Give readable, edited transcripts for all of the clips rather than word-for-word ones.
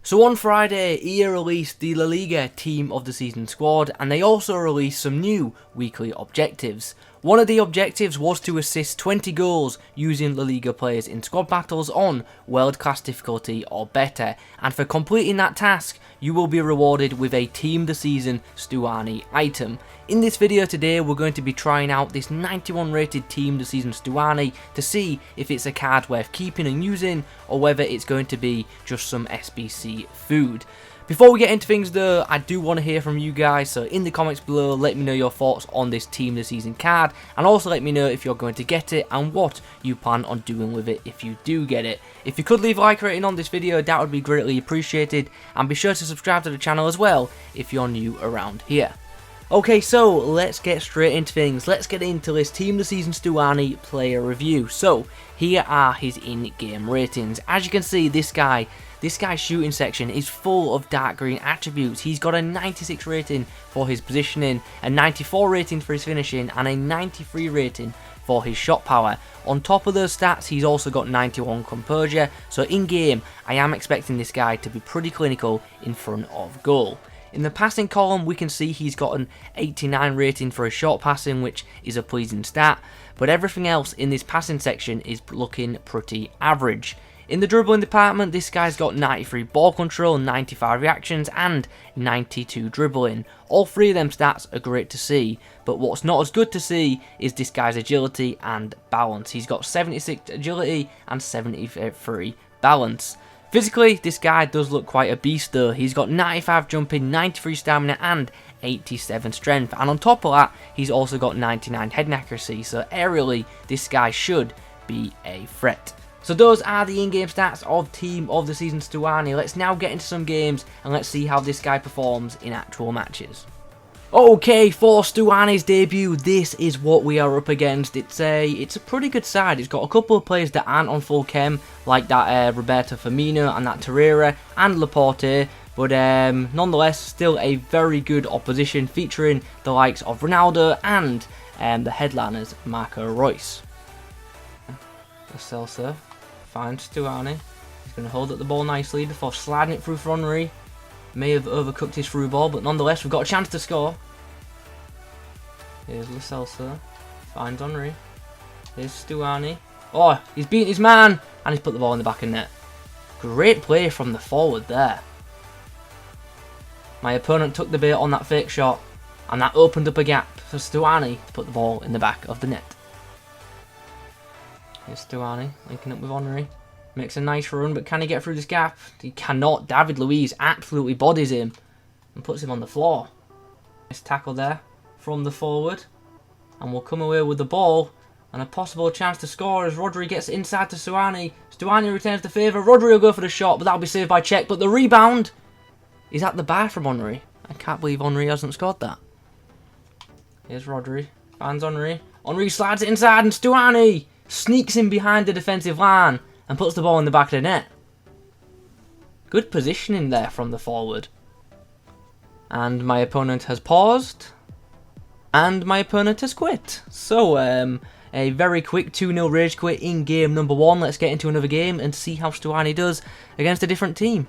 So on Friday, EA released the La Liga Team of the Season squad, and they also released some new weekly objectives. One of the objectives was to assist 20 goals using La Liga players in squad battles on world class difficulty or better, and for completing that task, you will be rewarded with a Team of the Season Stuani item. In this video today, we're going to be trying out this 91 rated Team of the Season Stuani to see if it's a card worth keeping and using, or whether it's going to be just some SBC food. Before we get into things though, I do want to hear from you guys, so in the comments below let me know your thoughts on this Team of the Season card, and also let me know if you're going to get it and what you plan on doing with it if you do get it. If you could leave a like rating on this video, that would be greatly appreciated, and be sure to subscribe to the channel as well if you're new around here. Okay, so let's get straight into things. Let's get into this Team of the Season Stuani player review. So here are his in-game ratings. As you can see, this guy's shooting section is full of dark green attributes. He's got a 96 rating for his positioning, a 94 rating for his finishing, and a 93 rating for his shot power. On top of those stats, he's also got 91 composure, so in game I am expecting this guy to be pretty clinical in front of goal. In the passing column, we can see he's got an 89 rating for his short passing, which is a pleasing stat, but everything else in this passing section is looking pretty average. In the dribbling department, this guy's got 93 ball control, 95 reactions, and 92 dribbling. All three of them stats are great to see, but what's not as good to see is this guy's agility and balance. He's got 76 agility and 73 balance. Physically, this guy does look quite a beast though. He's got 95 jumping, 93 stamina, and 87 strength. And on top of that, he's also got 99 head accuracy, so aerially, this guy should be a threat. So those are the in-game stats of Team of the Season Stuani. Let's now get into some games and let's see how this guy performs in actual matches. Okay, for Stuani's debut, this is what we are up against. It's a pretty good side. It's got a couple of players that aren't on full chem, like that Roberto Firmino and that Torreira and Laporte, but nonetheless, still a very good opposition, featuring the likes of Ronaldo and the headliners Marco Reus. Celso finds Stuani. He's going to hold up the ball nicely before sliding it through for Henry. May have overcooked his through ball, but nonetheless, we've got a chance to score. Here's Lo Celso. Finds Henry. Here's Stuani. Oh, he's beaten his man, and he's put the ball in the back of net. Great play from the forward there. My opponent took the bait on that fake shot, and that opened up a gap for Stuani to put the ball in the back of the net. Here's Stuani, linking up with Henry. Makes a nice run, but can he get through this gap? He cannot. David Luiz absolutely bodies him and puts him on the floor. Nice tackle there from the forward. And we'll come away with the ball and a possible chance to score as Rodri gets inside to Stuani. Stuani returns the favour. Rodri will go for the shot, but that'll be saved by Czech. But the rebound is at the bar from Henry. I can't believe Henry hasn't scored that. Here's Rodri. Finds Henry. Henry slides it inside and Stuani sneaks in behind the defensive line and puts the ball in the back of the net. Good positioning there from the forward. And my opponent has paused. And my opponent has quit. So, a very quick 2-0 rage quit in game number 1. Let's get into another game and see how Stuani does against a different team.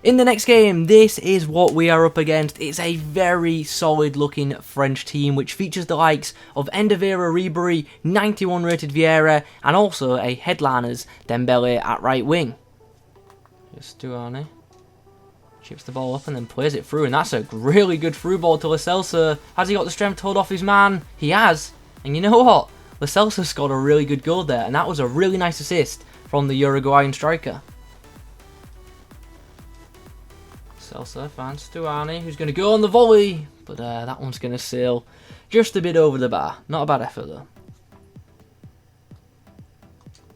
In the next game, this is what we are up against. It's a very solid looking French team which features the likes of Endavera Ribery, 91 rated Vieira, and also a headliners Dembele at right wing. Here's Stuani. Chips the ball up and then plays it through, and that's a really good through ball to Lo Celso. Has he got the strength to hold off his man? He has. And you know what? Lo Celso scored a really good goal there, and that was a really nice assist from the Uruguayan striker. Celso finds Stuani, who's going to go on the volley, but that one's going to sail just a bit over the bar. Not a bad effort though.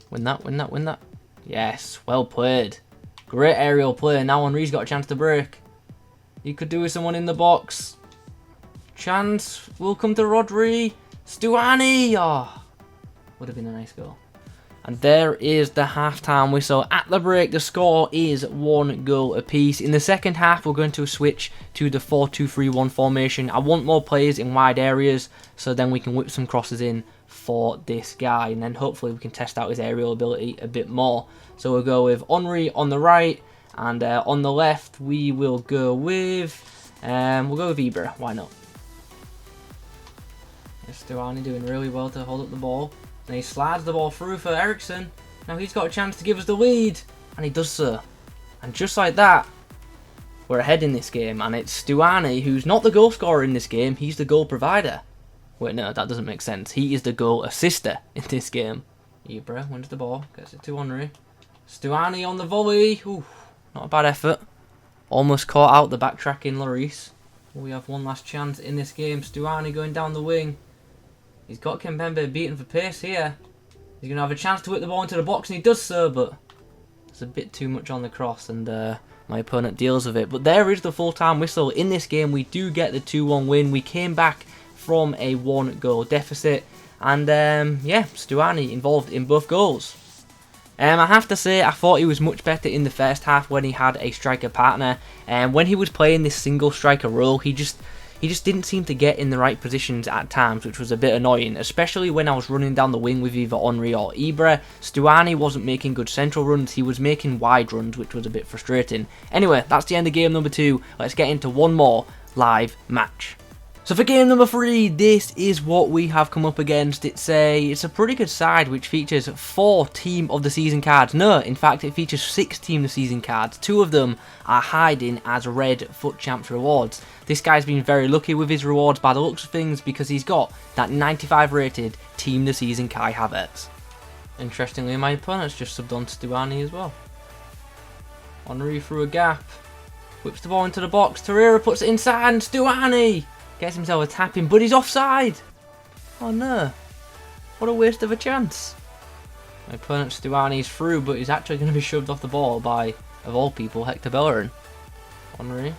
Win that, win that, win that. Yes, well played. Great aerial play. Now Henry's got a chance to break. He could do with someone in the box. Chance will come to Rodri. Stuani! Oh, would have been a nice goal. And there is the half-time whistle. At the break, the score is 1 goal apiece. In the second half, we're going to switch to the 4-2-3-1 formation. I want more players in wide areas, so then we can whip some crosses in for this guy. And then hopefully we can test out his aerial ability a bit more. So we'll go with Henry on the right, And on the left, we will go with Ibra. Why not? Stuani doing really well to hold up the ball. And he slides the ball through for Eriksen. Now he's got a chance to give us the lead. And he does so. And just like that, we're ahead in this game. And it's Stuani who's not the goal scorer in this game. He's the goal provider. Wait, no, that doesn't make sense. He is the goal assister in this game. Ibra wins the ball. Gets it to Henry. Stuani on the volley. Ooh, not a bad effort. Almost caught out the backtracking Lloris. We have one last chance in this game. Stuani going down the wing. He's got Kimpembe beaten for pace here. He's going to have a chance to whip the ball into the box, and he does so, but it's a bit too much on the cross, and my opponent deals with it. But there is the full-time whistle. In this game, we do get the 2-1 win. We came back from a 1-goal deficit, and yeah, Stuani involved in both goals. I have to say, I thought he was much better in the first half when he had a striker partner, and when he was playing this single striker role, he just didn't seem to get in the right positions at times, which was a bit annoying, especially when I was running down the wing with either Henry or Ibra. Stuani wasn't making good central runs, he was making wide runs, which was a bit frustrating. Anyway, that's the end of game number 2. Let's get into one more live match. So for game number 3, this is what we have come up against. It's a pretty good side which features 4 Team of the Season cards. No, in fact it features 6 Team of the Season cards. 2 of them are hiding as red FUT Champs rewards. This guy's been very lucky with his rewards by the looks of things because he's got that 95 rated Team of the Season Kai Havertz. Interestingly, my opponent's just subbed on Stuani as well. Henry through a gap. Whips the ball into the box. Torreira puts it inside and Stuani gets himself a tap-in, but he's offside! Oh no. What a waste of a chance. My opponent Stuani's through, but he's actually going to be shoved off the ball by, of all people, Hector Bellerin. Henry.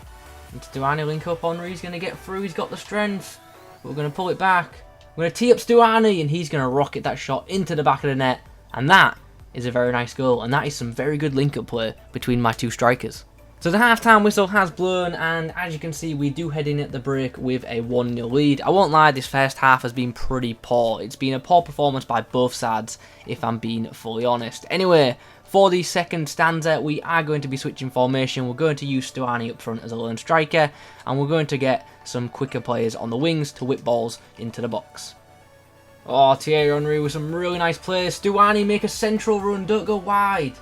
And Stuani link up. Henry's going to get through. He's got the strength. But we're going to pull it back. We're going to tee up Stuani, and he's going to rocket that shot into the back of the net. And that is a very nice goal. And that is some very good link-up play between my 2 strikers. So the half-time whistle has blown, and as you can see, we do head in at the break with a 1-0 lead. I won't lie, this first half has been pretty poor. It's been a poor performance by both sides, if I'm being fully honest. Anyway, for the second stanza, we are going to be switching formation. We're going to use Stuani up front as a lone striker, and we're going to get some quicker players on the wings to whip balls into the box. Oh, Thierry Henry with some really nice plays. Stuani, make a central run, don't go wide.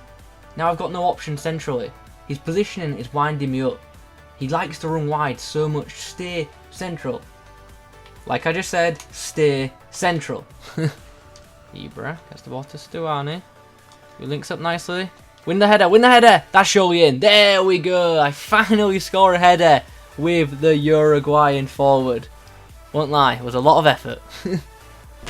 Now I've got no option centrally. His positioning is winding me up. He likes to run wide so much. Stay central. Like I just said, stay central. Ibra gets the ball to Stuani. He links up nicely. Win the header, win the header. That's surely in. There we go. I finally score a header with the Uruguayan forward. Won't lie, it was a lot of effort.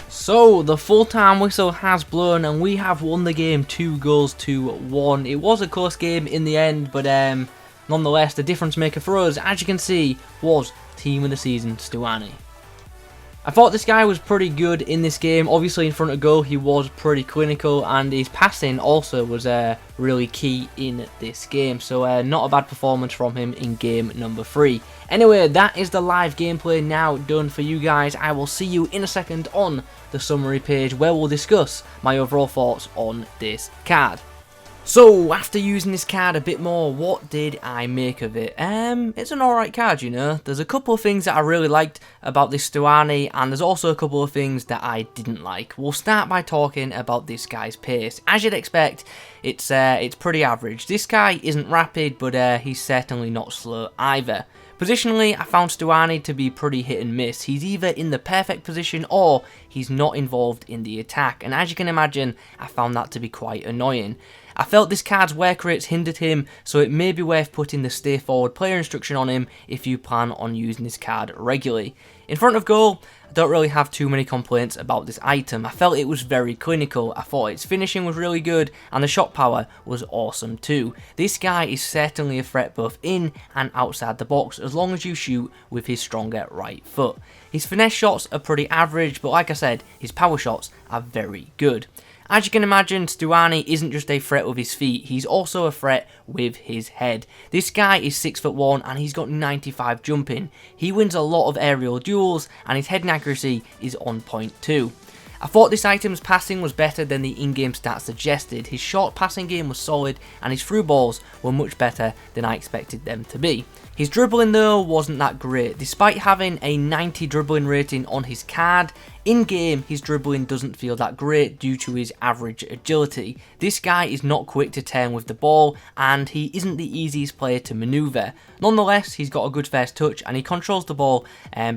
So, the full-time whistle has blown and we have won the game 2-1. It was a close game in the end, but nonetheless, the difference maker for us, as you can see, was Team of the Season Stuani. I thought this guy was pretty good in this game. Obviously, in front of goal, he was pretty clinical, and his passing also was really key in this game. So, not a bad performance from him in game number 3. Anyway, that is the live gameplay now done for you guys. I will see you in a second on the summary page where we'll discuss my overall thoughts on this card. So, after using this card a bit more, what did I make of it? It's an alright card, you know. There's a couple of things that I really liked about this Stuani, and there's also a couple of things that I didn't like. We'll start by talking about this guy's pace. As you'd expect, it's pretty average. This guy isn't rapid, but he's certainly not slow either. Positionally, I found Stuani to be pretty hit and miss. He's either in the perfect position or he's not involved in the attack, and as you can imagine, I found that to be quite annoying. I felt this card's work rates hindered him, so it may be worth putting the stay forward player instruction on him if you plan on using this card regularly. In front of goal, I don't really have too many complaints about this item. I felt it was very clinical, I thought its finishing was really good, and the shot power was awesome too. This guy is certainly a threat both in and outside the box, as long as you shoot with his stronger right foot. His finesse shots are pretty average, but like I said, his power shots are very good. As you can imagine, Stuani isn't just a threat with his feet, he's also a threat with his head. This guy is 6'1" and he's got 95 jumping. He wins a lot of aerial duels and his heading accuracy is on point too. I thought this item's passing was better than the in-game stats suggested. His short passing game was solid and his through balls were much better than I expected them to be. His dribbling though wasn't that great. Despite having a 90 dribbling rating on his card, in game his dribbling doesn't feel that great due to his average agility. This guy is not quick to turn with the ball and he isn't the easiest player to manoeuvre. Nonetheless, he's got a good first touch and he controls the ball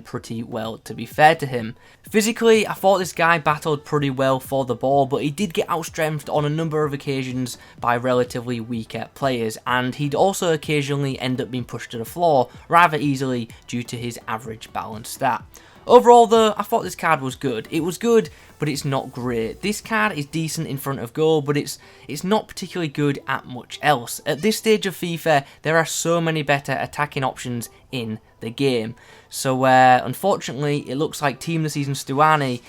pretty well, to be fair to him. Physically, I thought this guy battled pretty well for the ball, but he did get outstrengthed on a number of occasions by relatively weaker players, and he'd also occasionally end up being pushed to the floor rather easily due to his average balance stat. Overall though, I thought this card was good. It was good, but it's not great. This card is decent in front of goal, but it's not particularly good at much else. At this stage of FIFA, there are so many better attacking options in the game. So unfortunately, it looks like Team of the Season Stuani,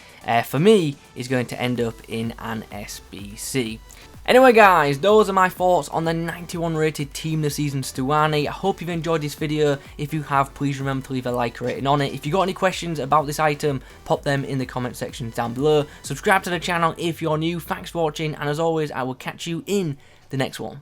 for me, is going to end up in an SBC. Anyway guys, those are my thoughts on the 91 rated Team of the Season Stuani. I hope you've enjoyed this video. If you have, please remember to leave a like rating on it. If you've got any questions about this item, pop them in the comment section down below. Subscribe to the channel if you're new. Thanks for watching, and as always, I will catch you in the next one.